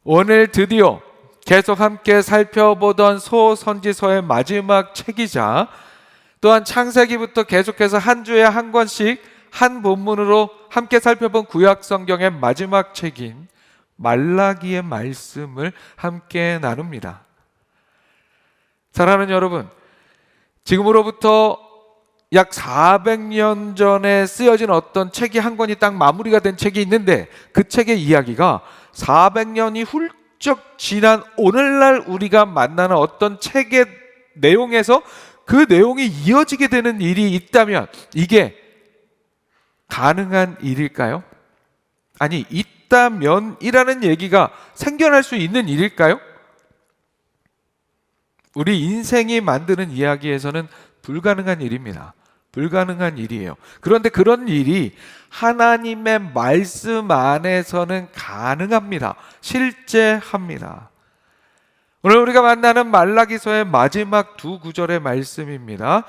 오늘 드디어 계속 함께 살펴보던 소선지서의 마지막 책이자 또한 창세기부터 계속해서 한 주에 한 권씩 한 본문으로 함께 살펴본 구약 성경의 마지막 책인 말라기의 말씀을 함께 나눕니다. 사랑하는 여러분, 지금으로부터 약 400년 전에 쓰여진 어떤 책이 한 권이 딱 마무리가 된 책이 있는데, 그 책의 이야기가 400년이 훌쩍 지난 오늘날 우리가 만나는 어떤 책의 내용에서 그 내용이 이어지게 되는 일이 있다면 이게 가능한 일일까요? 아니, 있다면이라는 얘기가 생겨날 수 있는 일일까요? 우리 인생이 만드는 이야기에서는 불가능한 일입니다. 불가능한 일이에요. 그런데 그런 일이 하나님의 말씀 안에서는 가능합니다. 실제합니다. 오늘 우리가 만나는 말라기서의 마지막 두 구절의 말씀입니다.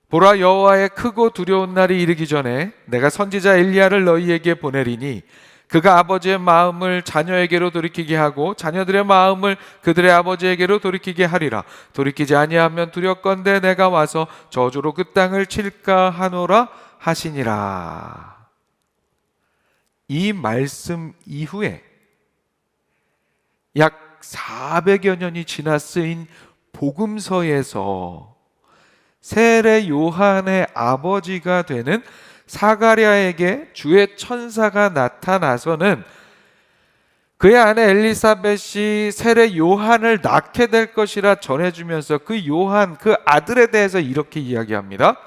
보라, 여호와의 크고 두려운 날이 이르기 전에 내가 선지자 엘리야를 너희에게 보내리니 그가 아버지의 마음을 자녀에게로 돌이키게 하고 자녀들의 마음을 그들의 아버지에게로 돌이키게 하리라. 돌이키지 아니하면 두렵건대 내가 와서 저주로 그 땅을 칠까 하노라 하시니라. 이 말씀 이후에 약 400여 년이 지나 쓰인 복음서에서 세례 요한의 아버지가 되는 사가랴에게 주의 천사가 나타나서는 그의 아내 엘리사벳이 세례 요한을 낳게 될 것이라 전해주면서 그 요한, 그 아들에 대해서 이렇게 이야기합니다.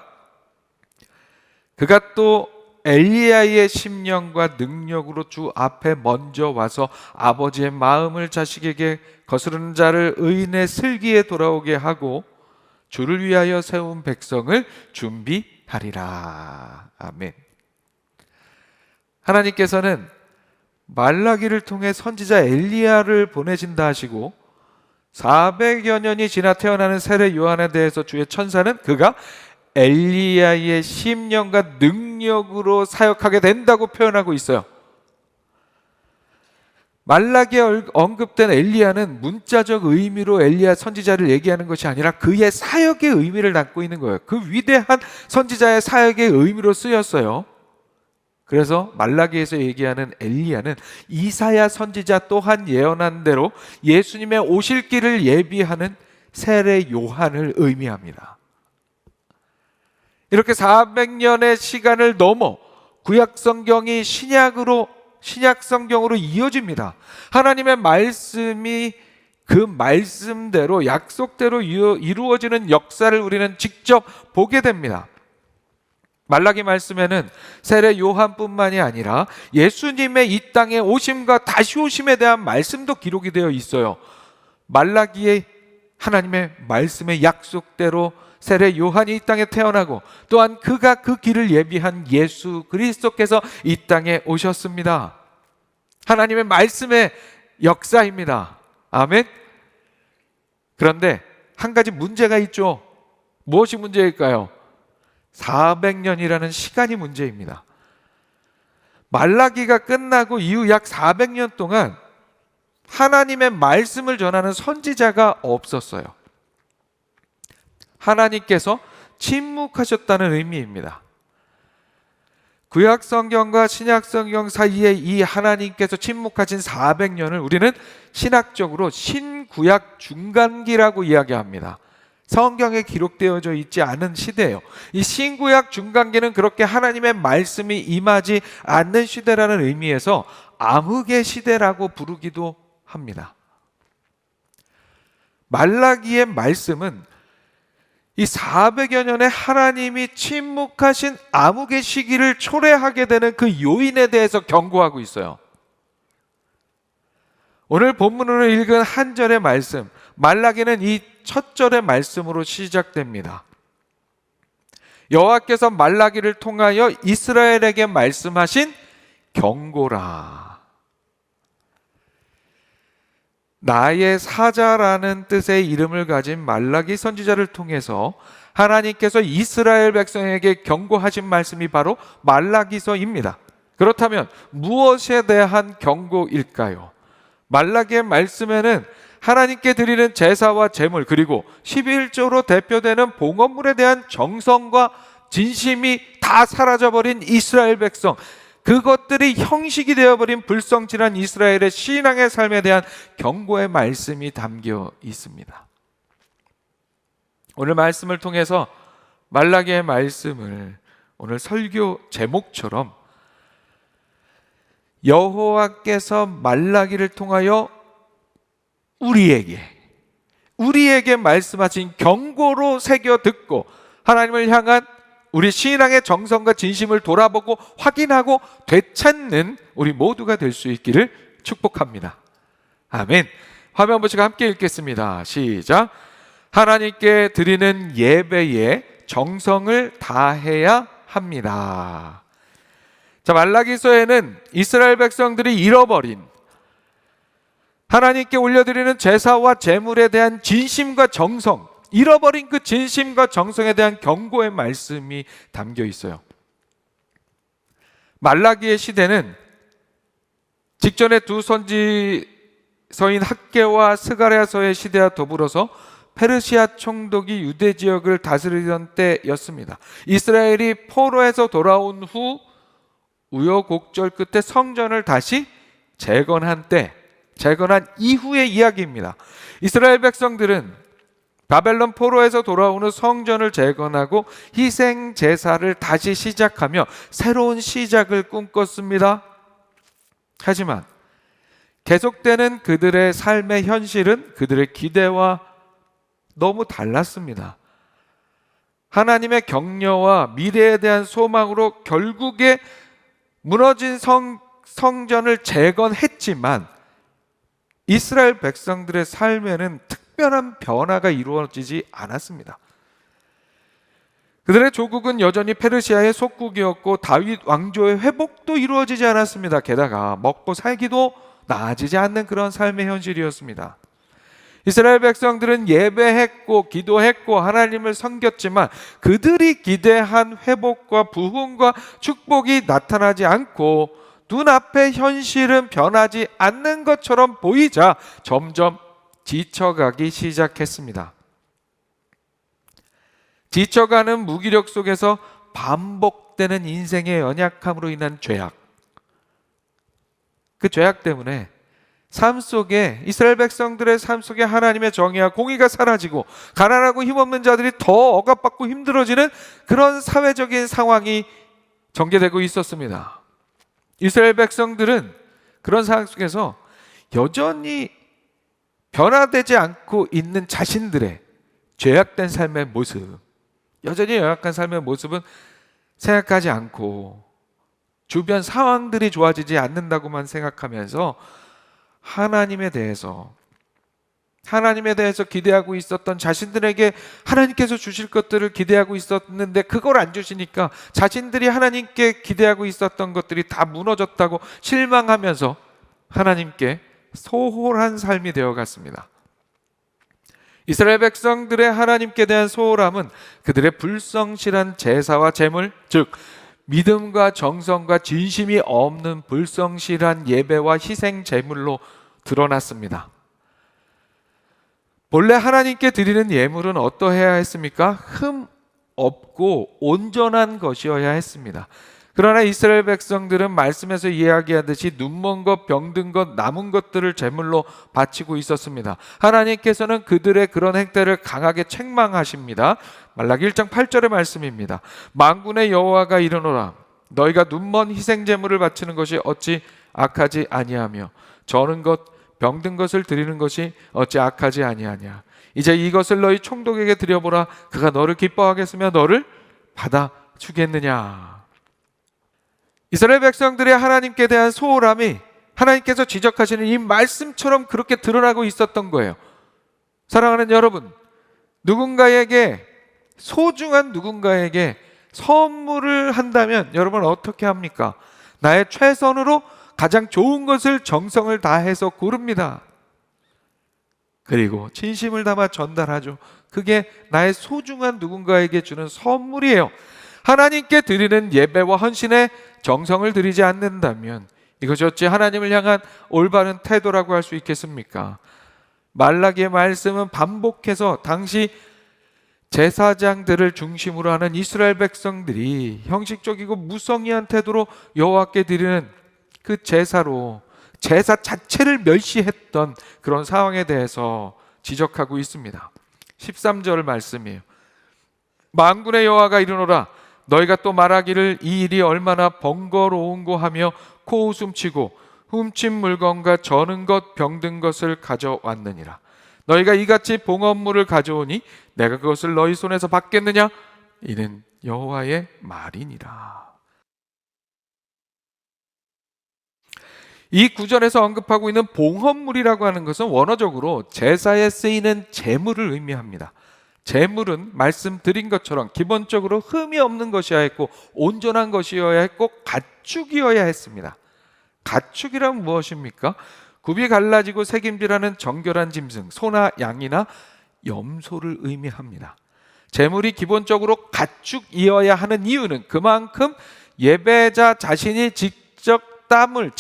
그가 또 엘리야의 심령과 능력으로 주 앞에 먼저 와서 아버지의 마음을 자식에게 거스르는 자를 의인의 슬기에 돌아오게 하고 주를 위하여 세운 백성을 준비하리라. 아멘. 하나님께서는 말라기를 통해 선지자 엘리야를 보내신다 하시고 400여 년이 지나 태어나는 세례 요한에 대해서 주의 천사는 그가 엘리야의 심령과 능력으로 사역하게 된다고 표현하고 있어요. 말라기에 언급된 엘리야는 문자적 의미로 엘리야 선지자를 얘기하는 것이 아니라 그의 사역의 의미를 담고 있는 거예요. 그 위대한 선지자의 사역의 의미로 쓰였어요. 그래서 말라기에서 얘기하는 엘리야는 이사야 선지자 또한 예언한 대로 예수님의 오실 길을 예비하는 세례 요한을 의미합니다. 이렇게 400년의 시간을 넘어 구약 성경이 신약 성경으로 이어집니다. 하나님의 말씀이 그 말씀대로 약속대로 이루어지는 역사를 우리는 직접 보게 됩니다. 말라기 말씀에는 세례 요한뿐만이 아니라 예수님의 이 땅에 오심과 다시 오심에 대한 말씀도 기록이 되어 있어요. 말라기의 하나님의 말씀의 약속대로 세례 요한이 이 땅에 태어나고 또한 그가 그 길을 예비한 예수 그리스도께서 이 땅에 오셨습니다. 하나님의 말씀의 역사입니다. 아멘. 그런데 한 가지 문제가 있죠. 무엇이 문제일까요? 400년이라는 시간이 문제입니다. 말라기가 끝나고 이후 약 400년 동안 하나님의 말씀을 전하는 선지자가 없었어요. 하나님께서 침묵하셨다는 의미입니다. 구약 성경과 신약 성경 사이에 이 하나님께서 침묵하신 400년을 우리는 신학적으로 신구약 중간기라고 이야기합니다. 성경에 기록되어져 있지 않은 시대예요. 이 신구약 중간기는 그렇게 하나님의 말씀이 임하지 않는 시대라는 의미에서 암흑의 시대라고 부르기도 합니다. 말라기의 말씀은 이 400여 년에 하나님이 침묵하신 암흑의 시기를 초래하게 되는 그 요인에 대해서 경고하고 있어요. 오늘 본문으로 읽은 한 절의 말씀, 말라기는 이 첫 절의 말씀으로 시작됩니다. 여호와께서 말라기를 통하여 이스라엘에게 말씀하신 경고라. 나의 사자라는 뜻의 이름을 가진 말라기 선지자를 통해서 하나님께서 이스라엘 백성에게 경고하신 말씀이 바로 말라기서입니다. 그렇다면 무엇에 대한 경고일까요? 말라기의 말씀에는 하나님께 드리는 제사와 제물, 그리고 11조로 대표되는 봉헌물에 대한 정성과 진심이 다 사라져버린 이스라엘 백성, 그것들이 형식이 되어버린 불성실한 이스라엘의 신앙의 삶에 대한 경고의 말씀이 담겨 있습니다. 오늘 말씀을 통해서 말라기의 말씀을 오늘 설교 제목처럼 여호와께서 말라기를 통하여 우리에게 말씀하신 경고로 새겨 듣고 하나님을 향한 우리 신앙의 정성과 진심을 돌아보고 확인하고 되찾는 우리 모두가 될 수 있기를 축복합니다. 아멘. 화면 보시고 함께 읽겠습니다. 시작. 하나님께 드리는 예배에 정성을 다해야 합니다. 자, 말라기서에는 이스라엘 백성들이 잃어버린 하나님께 올려드리는 제사와 제물에 대한 진심과 정성, 잃어버린 그 진심과 정성에 대한 경고의 말씀이 담겨 있어요. 말라기의 시대는 직전의 두 선지서인 학개와 스가랴서의 시대와 더불어서 페르시아 총독이 유대 지역을 다스리던 때였습니다. 이스라엘이 포로에서 돌아온 후 우여곡절 끝에 성전을 다시 재건한 이후의 이야기입니다. 이스라엘 백성들은 바벨론 포로에서 돌아온 후 성전을 재건하고 희생 제사를 다시 시작하며 새로운 시작을 꿈꿨습니다. 하지만 계속되는 그들의 삶의 현실은 그들의 기대와 너무 달랐습니다. 하나님의 격려와 미래에 대한 소망으로 결국에 무너진 성전을 재건했지만 이스라엘 백성들의 삶에는 특별한 변화가 이루어지지 않았습니다. 그들의 조국은 여전히 페르시아의 속국이었고 다윗 왕조의 회복도 이루어지지 않았습니다. 게다가 먹고 살기도 나아지지 않는 그런 삶의 현실이었습니다. 이스라엘 백성들은 예배했고 기도했고 하나님을 섬겼지만 그들이 기대한 회복과 부흥과 축복이 나타나지 않고 눈앞의 현실은 변하지 않는 것처럼 보이자 점점 지쳐가기 시작했습니다. 지쳐가는 무기력 속에서 반복되는 인생의 연약함으로 인한 죄악, 그 죄악 때문에 삶 속에 이스라엘 백성들의 삶 속에 하나님의 정의와 공의가 사라지고 가난하고 힘없는 자들이 더 억압받고 힘들어지는 그런 사회적인 상황이 전개되고 있었습니다. 이스라엘 백성들은 그런 상황 속에서 여전히 변화되지 않고 있는 자신들의 죄악된 삶의 모습, 여전히 연약한 삶의 모습은 생각하지 않고 주변 상황들이 좋아지지 않는다고만 생각하면서 하나님에 대해서 기대하고 있었던 자신들에게 하나님께서 주실 것들을 기대하고 있었는데 그걸 안 주시니까 자신들이 하나님께 기대하고 있었던 것들이 다 무너졌다고 실망하면서 하나님께 소홀한 삶이 되어갔습니다. 이스라엘 백성들의 하나님께 대한 소홀함은 그들의 불성실한 제사와 제물, 즉 믿음과 정성과 진심이 없는 불성실한 예배와 희생 제물로 드러났습니다. 본래 하나님께 드리는 예물은 어떠해야 했습니까? 흠 없고 온전한 것이어야 했습니다. 그러나 이스라엘 백성들은 말씀에서 이야기하듯이 눈먼 것, 병든 것, 남은 것들을 제물로 바치고 있었습니다. 하나님께서는 그들의 그런 행태를 강하게 책망하십니다. 말라기 1장 8절의 말씀입니다. 만군의 여호와가 이르노라, 너희가 눈먼 희생 제물을 바치는 것이 어찌 악하지 아니하며 저는 것 병든 것을 드리는 것이 어찌 악하지 아니하냐. 이제 이것을 너희 총독에게 드려보라. 그가 너를 기뻐하겠으며 너를 받아주겠느냐. 이스라엘 백성들의 하나님께 대한 소홀함이 하나님께서 지적하시는 이 말씀처럼 그렇게 드러나고 있었던 거예요. 사랑하는 여러분, 소중한 누군가에게 선물을 한다면 여러분 어떻게 합니까? 나의 최선으로 가장 좋은 것을 정성을 다해서 고릅니다. 그리고 진심을 담아 전달하죠. 그게 나의 소중한 누군가에게 주는 선물이에요. 하나님께 드리는 예배와 헌신에 정성을 들이지 않는다면 이것이 어찌 하나님을 향한 올바른 태도라고 할 수 있겠습니까? 말라기의 말씀은 반복해서 당시 제사장들을 중심으로 하는 이스라엘 백성들이 형식적이고 무성의한 태도로 여호와께 드리는 그 제사로 제사 자체를 멸시했던 그런 상황에 대해서 지적하고 있습니다. 13절 말씀이에요. 만군의 여호와가 이르노라 너희가 또 말하기를 이 일이 얼마나 번거로운고 하며 코웃음치고 훔친 물건과 저는 것 병든 것을 가져왔느니라. 너희가 이같이 봉헌물을 가져오니 내가 그것을 너희 손에서 받겠느냐? 이는 여호와의 말이니라. 이 구절에서 언급하고 있는 봉헌물이라고 하는 것은 원어적으로 제사에 쓰이는 제물을 의미합니다. 제물은 말씀드린 것처럼 기본적으로 흠이 없는 것이어야 했고 온전한 것이어야 했고 가축이어야 했습니다. 가축이란 무엇입니까? 굽이 갈라지고 색임질하는 정결한 짐승, 소나 양이나 염소를 의미합니다. 제물이 기본적으로 가축이어야 하는 이유는 그만큼 예배자 자신이 직접 땀을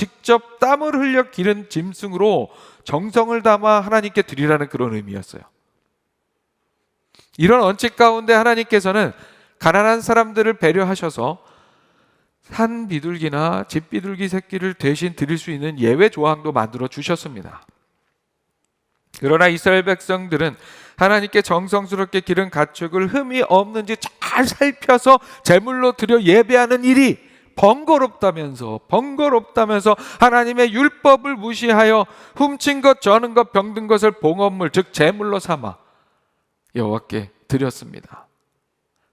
흘려 기른 짐승으로 정성을 담아 하나님께 드리라는 그런 의미였어요. 이런 원칙 가운데 하나님께서는 가난한 사람들을 배려하셔서 산 비둘기나 집 비둘기 새끼를 대신 드릴 수 있는 예외 조항도 만들어 주셨습니다. 그러나 이스라엘 백성들은 하나님께 정성스럽게 기른 가축을 흠이 없는지 잘 살펴서 제물로 드려 예배하는 일이 번거롭다면서 하나님의 율법을 무시하여 훔친 것, 저는 것, 병든 것을 봉헌물, 즉 제물로 삼아 여호와께 드렸습니다.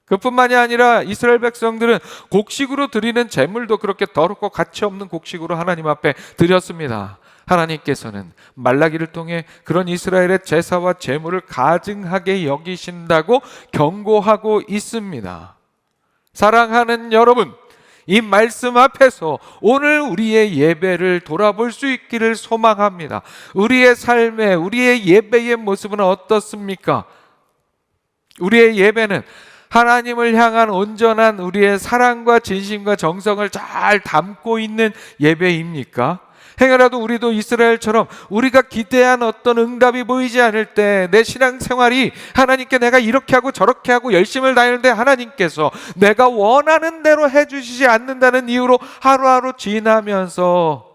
그뿐만이 아니라 이스라엘 백성들은 곡식으로 드리는 제물도 그렇게 더럽고 가치 없는 곡식으로 하나님 앞에 드렸습니다. 하나님께서는 말라기를 통해 그런 이스라엘의 제사와 제물을 가증하게 여기신다고 경고하고 있습니다. 사랑하는 여러분, 이 말씀 앞에서 오늘 우리의 예배를 돌아볼 수 있기를 소망합니다. 우리의 삶에, 우리의 예배의 모습은 어떻습니까? 우리의 예배는 하나님을 향한 온전한 우리의 사랑과 진심과 정성을 잘 담고 있는 예배입니까? 행여라도 우리도 이스라엘처럼 우리가 기대한 어떤 응답이 보이지 않을 때 내 신앙생활이 하나님께 내가 이렇게 하고 저렇게 하고 열심을 다하는데 하나님께서 내가 원하는 대로 해주시지 않는다는 이유로 하루하루 지나면서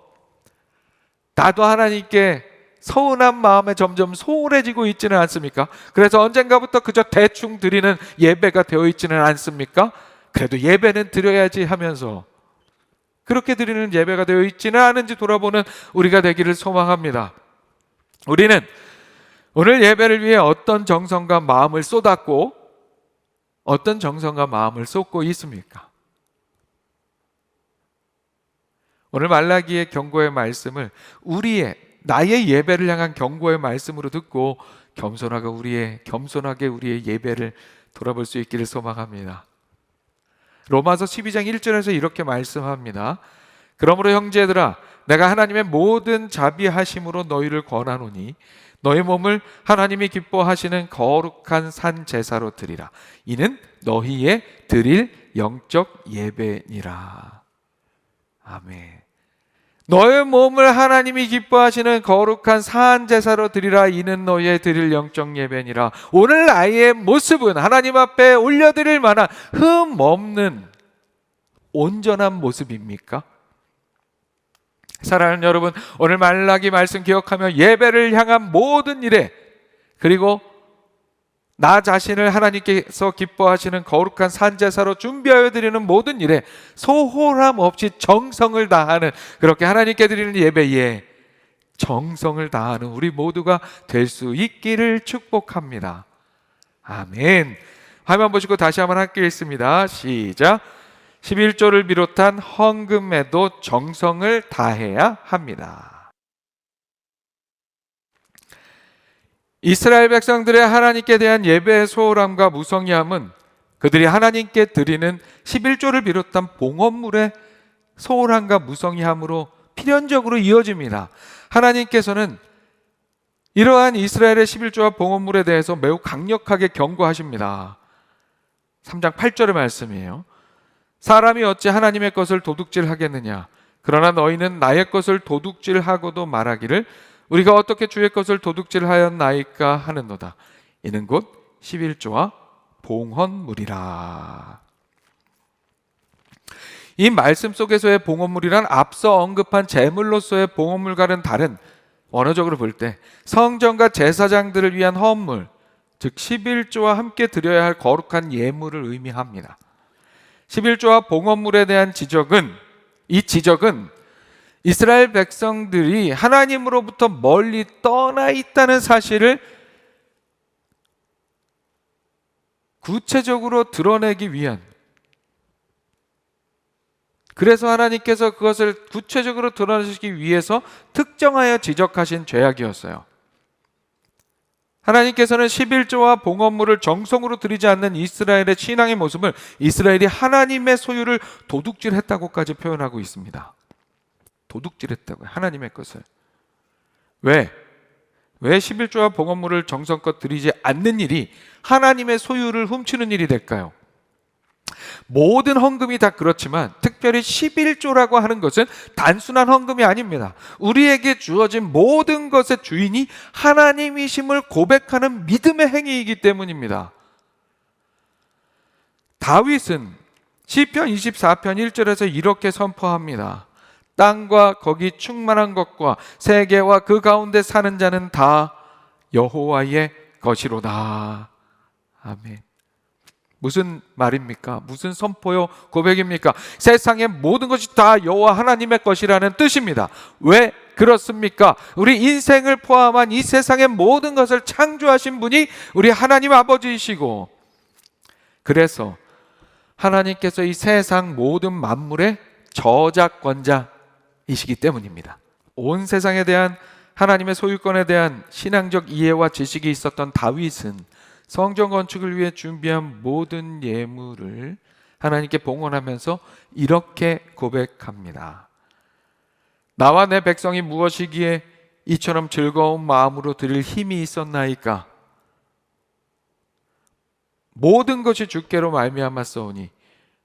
나도 하나님께 서운한 마음에 점점 소홀해지고 있지는 않습니까? 그래서 언젠가부터 그저 대충 드리는 예배가 되어 있지는 않습니까? 그래도 예배는 드려야지 하면서 그렇게 드리는 예배가 되어 있지는 않은지 돌아보는 우리가 되기를 소망합니다. 우리는 오늘 예배를 위해 어떤 정성과 마음을 쏟았고 어떤 정성과 마음을 쏟고 있습니까? 오늘 말라기의 경고의 말씀을 나의 예배를 향한 경고의 말씀으로 듣고 겸손하게 우리의 예배를 돌아볼 수 있기를 소망합니다. 로마서 12장 1절에서 이렇게 말씀합니다. 그러므로 형제들아 내가 하나님의 모든 자비하심으로 너희를 권하노니 너희 몸을 하나님이 기뻐하시는 거룩한 산 제사로 드리라. 이는 너희의 드릴 영적 예배니라. 아멘. 너의 몸을 하나님이 기뻐하시는 거룩한 산 제사로 드리라. 이는 너희의 드릴 영적 예배니라. 오늘 나의 모습은 하나님 앞에 올려드릴 만한 흠 없는 온전한 모습입니까? 사랑하는 여러분, 오늘 말라기 말씀 기억하며 예배를 향한 모든 일에, 그리고 나 자신을 하나님께서 기뻐하시는 거룩한 산제사로 준비하여 드리는 모든 일에 소홀함 없이 정성을 다하는, 그렇게 하나님께 드리는 예배에 정성을 다하는 우리 모두가 될 수 있기를 축복합니다. 아멘. 화면 보시고 다시 한번 함께 읽습니다. 시작. 11조를 비롯한 헌금에도 정성을 다해야 합니다. 이스라엘 백성들의 하나님께 대한 예배의 소홀함과 무성의함은 그들이 하나님께 드리는 11조를 비롯한 봉헌물의 소홀함과 무성의함으로 필연적으로 이어집니다. 하나님께서는 이러한 이스라엘의 11조와 봉헌물에 대해서 매우 강력하게 경고하십니다. 3장 8절의 말씀이에요. 사람이 어찌 하나님의 것을 도둑질하겠느냐? 그러나 너희는 나의 것을 도둑질하고도 말하기를 우리가 어떻게 주의 것을 도둑질하였나이까 하는도다. 이는 곧 11조와 봉헌물이라. 이 말씀 속에서의 봉헌물이란 앞서 언급한 제물로서의 봉헌물과는 다른, 언어적으로 볼 때 성전과 제사장들을 위한 헌물, 즉 11조와 함께 드려야 할 거룩한 예물을 의미합니다. 11조와 봉헌물에 대한 지적은, 이 지적은 이스라엘 백성들이 하나님으로부터 멀리 떠나 있다는 사실을 구체적으로 드러내기 위한, 그래서 하나님께서 그것을 구체적으로 드러내시기 위해서 특정하여 지적하신 죄악이었어요. 하나님께서는 11조와 봉헌물을 정성으로 드리지 않는 이스라엘의 신앙의 모습을 이스라엘이 하나님의 소유를 도둑질했다고까지 표현하고 있습니다. 도둑질했다고요, 하나님의 것을. 왜 11조와 봉헌물을 정성껏 드리지 않는 일이 하나님의 소유를 훔치는 일이 될까요? 모든 헌금이 다 그렇지만 특별히 11조라고 하는 것은 단순한 헌금이 아닙니다. 우리에게 주어진 모든 것의 주인이 하나님이심을 고백하는 믿음의 행위이기 때문입니다. 다윗은 시편 24편 1절에서 이렇게 선포합니다. 땅과 거기 충만한 것과 세계와 그 가운데 사는 자는 다 여호와의 것이로다. 아멘. 무슨 말입니까? 무슨 선포요? 고백입니까? 세상의 모든 것이 다 여호와 하나님의 것이라는 뜻입니다. 왜 그렇습니까? 우리 인생을 포함한 이 세상의 모든 것을 창조하신 분이 우리 하나님 아버지이시고, 그래서 하나님께서 이 세상 모든 만물의 저작권자이시기 때문입니다. 온 세상에 대한 하나님의 소유권에 대한 신앙적 이해와 지식이 있었던 다윗은 성전 건축을 위해 준비한 모든 예물을 하나님께 봉헌하면서 이렇게 고백합니다. 나와 내 백성이 무엇이기에 이처럼 즐거운 마음으로 드릴 힘이 있었나이까? 모든 것이 주께로 말미암았사오니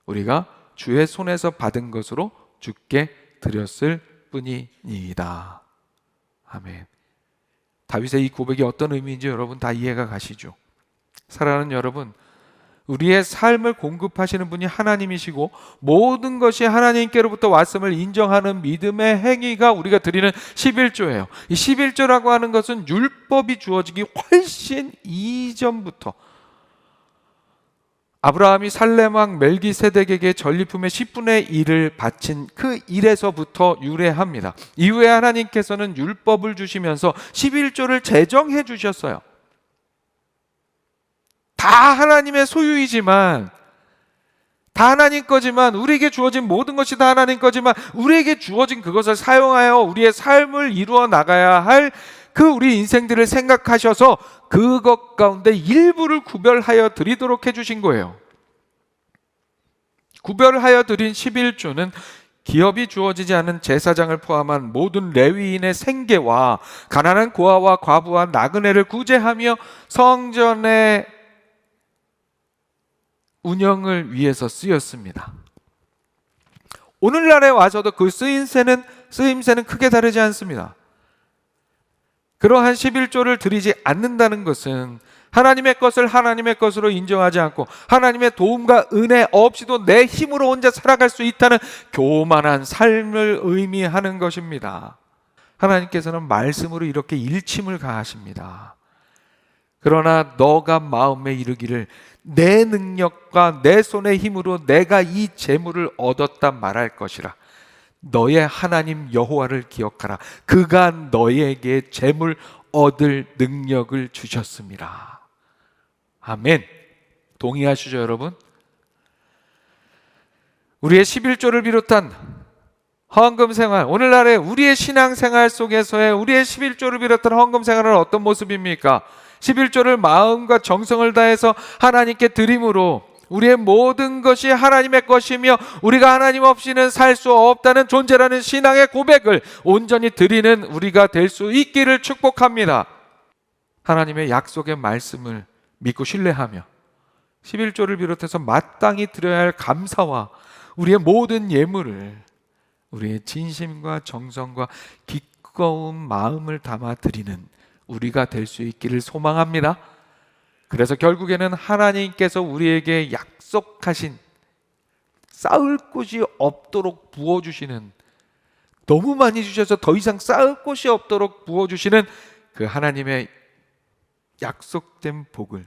우리가 주의 손에서 받은 것으로 주께 드렸을 뿐이니이다. 아멘. 다윗의 이 고백이 어떤 의미인지 여러분 다 이해가 가시죠? 사랑하는 여러분, 우리의 삶을 공급하시는 분이 하나님이시고 모든 것이 하나님께로부터 왔음을 인정하는 믿음의 행위가 우리가 드리는 11조예요. 이 11조라고 하는 것은 율법이 주어지기 훨씬 이전부터 아브라함이 살렘왕 멜기세덱에게 전리품의 10분의 1을 바친 그 일에서부터 유래합니다. 이후에 하나님께서는 율법을 주시면서 11조를 제정해 주셨어요. 다 하나님의 소유이지만, 다 하나님 거지만, 우리에게 주어진 모든 것이 다 하나님 거지만 우리에게 주어진 그것을 사용하여 우리의 삶을 이루어 나가야 할 그 우리 인생들을 생각하셔서 그것 가운데 일부를 구별하여 드리도록 해주신 거예요. 구별하여 드린 11조는 기업이 주어지지 않은 제사장을 포함한 모든 레위인의 생계와 가난한 고아와 과부와 나그네를 구제하며 성전의 운영을 위해서 쓰였습니다. 오늘날에 와서도 그 쓰임새는 크게 다르지 않습니다. 그러한 11조를 드리지 않는다는 것은 하나님의 것을 하나님의 것으로 인정하지 않고 하나님의 도움과 은혜 없이도 내 힘으로 혼자 살아갈 수 있다는 교만한 삶을 의미하는 것입니다. 하나님께서는 말씀으로 이렇게 일침을 가하십니다. 그러나 너가 마음에 이르기를 내 능력과 내 손의 힘으로 내가 이 재물을 얻었다 말할 것이라. 너의 하나님 여호와를 기억하라. 그가 너에게 재물 얻을 능력을 주셨습니다. 아멘. 동의하시죠, 여러분? 우리의 11조를 비롯한 헌금 생활, 오늘날의 우리의 신앙 생활 속에서의 우리의 11조를 비롯한 헌금 생활은 어떤 모습입니까? 11조를 마음과 정성을 다해서 하나님께 드림으로 우리의 모든 것이 하나님의 것이며 우리가 하나님 없이는 살 수 없다는 존재라는 신앙의 고백을 온전히 드리는 우리가 될 수 있기를 축복합니다. 하나님의 약속의 말씀을 믿고 신뢰하며 11조를 비롯해서 마땅히 드려야 할 감사와 우리의 모든 예물을 우리의 진심과 정성과 기꺼운 마음을 담아 드리는 우리가 될 수 있기를 소망합니다. 그래서 결국에는 하나님께서 우리에게 약속하신 쌓을 곳이 없도록 부어주시는, 너무 많이 주셔서 더 이상 쌓을 곳이 없도록 부어주시는 그 하나님의 약속된 복을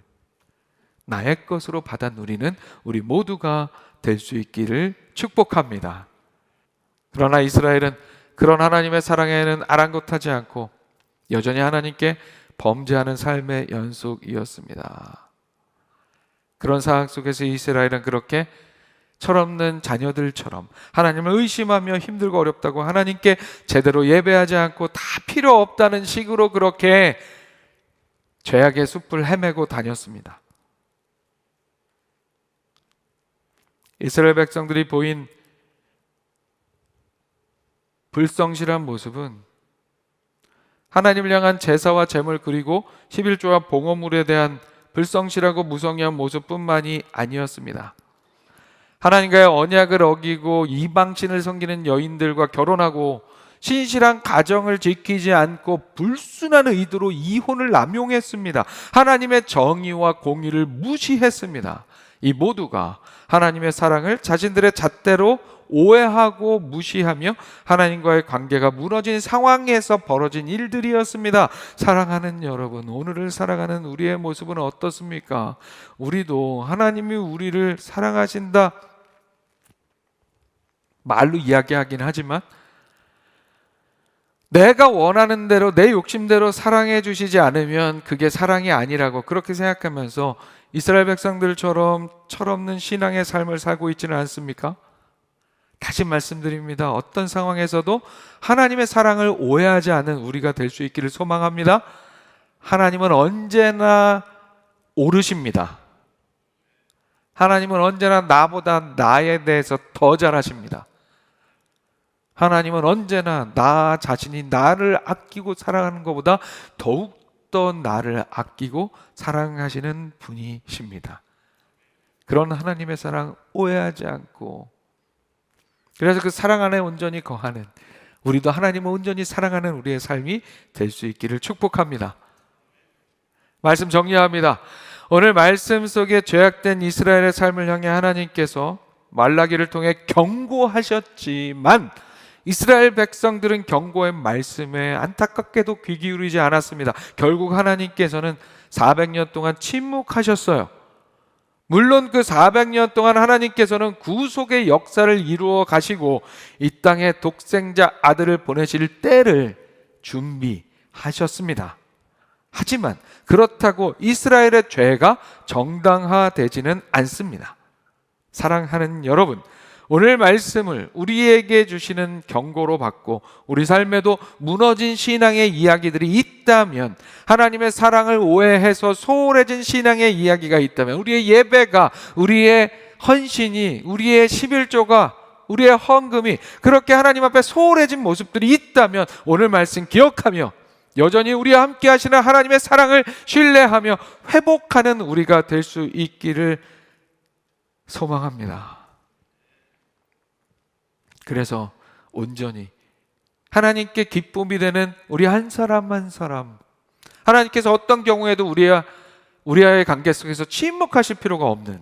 나의 것으로 받아 누리는 우리 모두가 될 수 있기를 축복합니다. 그러나 이스라엘은 그런 하나님의 사랑에는 아랑곳하지 않고 여전히 하나님께 범죄하는 삶의 연속이었습니다. 그런 상황 속에서 이스라엘은 그렇게 철없는 자녀들처럼 하나님을 의심하며 힘들고 어렵다고 하나님께 제대로 예배하지 않고 다 필요 없다는 식으로 그렇게 죄악의 숲을 헤매고 다녔습니다. 이스라엘 백성들이 보인 불성실한 모습은 하나님을 향한 제사와 제물 그리고 11조와 봉헌물에 대한 불성실하고 무성의한 모습뿐만이 아니었습니다. 하나님과의 언약을 어기고 이방신을 섬기는 여인들과 결혼하고 신실한 가정을 지키지 않고 불순한 의도로 이혼을 남용했습니다. 하나님의 정의와 공의를 무시했습니다. 이 모두가 하나님의 사랑을 자신들의 잣대로 오해하고 무시하며 하나님과의 관계가 무너진 상황에서 벌어진 일들이었습니다. 사랑하는 여러분, 오늘을 살아가는 우리의 모습은 어떻습니까? 우리도 하나님이 우리를 사랑하신다 말로 이야기하긴 하지만 내가 원하는 대로 내 욕심대로 사랑해 주시지 않으면 그게 사랑이 아니라고 그렇게 생각하면서 이스라엘 백성들처럼 철없는 신앙의 삶을 살고 있지는 않습니까? 다시 말씀드립니다. 어떤 상황에서도 하나님의 사랑을 오해하지 않은 우리가 될 수 있기를 소망합니다. 하나님은 언제나 옳으십니다. 하나님은 언제나 나보다 나에 대해서 더 잘하십니다. 하나님은 언제나 나 자신이 나를 아끼고 사랑하는 것보다 더욱더 나를 아끼고 사랑하시는 분이십니다. 그런 하나님의 사랑 오해하지 않고, 그래서 그 사랑 안에 온전히 거하는, 우리도 하나님을 온전히 사랑하는 우리의 삶이 될 수 있기를 축복합니다. 말씀 정리합니다. 오늘 말씀 속에 죄악된 이스라엘의 삶을 향해 하나님께서 말라기를 통해 경고하셨지만 이스라엘 백성들은 경고의 말씀에 안타깝게도 귀 기울이지 않았습니다. 결국 하나님께서는 400년 동안 침묵하셨어요. 물론 그 400년 동안 하나님께서는 구속의 역사를 이루어 가시고 이 땅에 독생자 아들을 보내실 때를 준비하셨습니다. 하지만 그렇다고 이스라엘의 죄가 정당화되지는 않습니다. 사랑하는 여러분, 오늘 말씀을 우리에게 주시는 경고로 받고 우리 삶에도 무너진 신앙의 이야기들이 있다면, 하나님의 사랑을 오해해서 소홀해진 신앙의 이야기가 있다면, 우리의 예배가, 우리의 헌신이, 우리의 11조가, 우리의 헌금이 그렇게 하나님 앞에 소홀해진 모습들이 있다면 오늘 말씀 기억하며 여전히 우리와 함께 하시는 하나님의 사랑을 신뢰하며 회복하는 우리가 될 수 있기를 소망합니다. 그래서 온전히 하나님께 기쁨이 되는 우리 한 사람 한 사람, 하나님께서 어떤 경우에도 우리와의 관계 속에서 침묵하실 필요가 없는,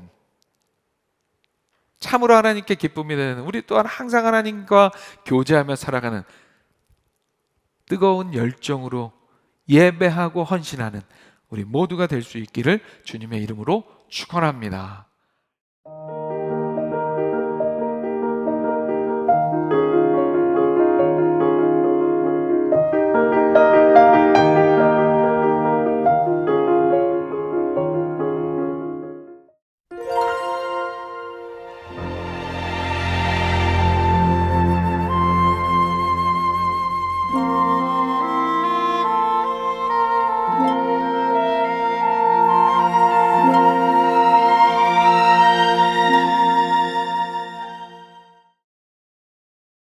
참으로 하나님께 기쁨이 되는, 우리 또한 항상 하나님과 교제하며 살아가는 뜨거운 열정으로 예배하고 헌신하는 우리 모두가 될 수 있기를 주님의 이름으로 축원합니다.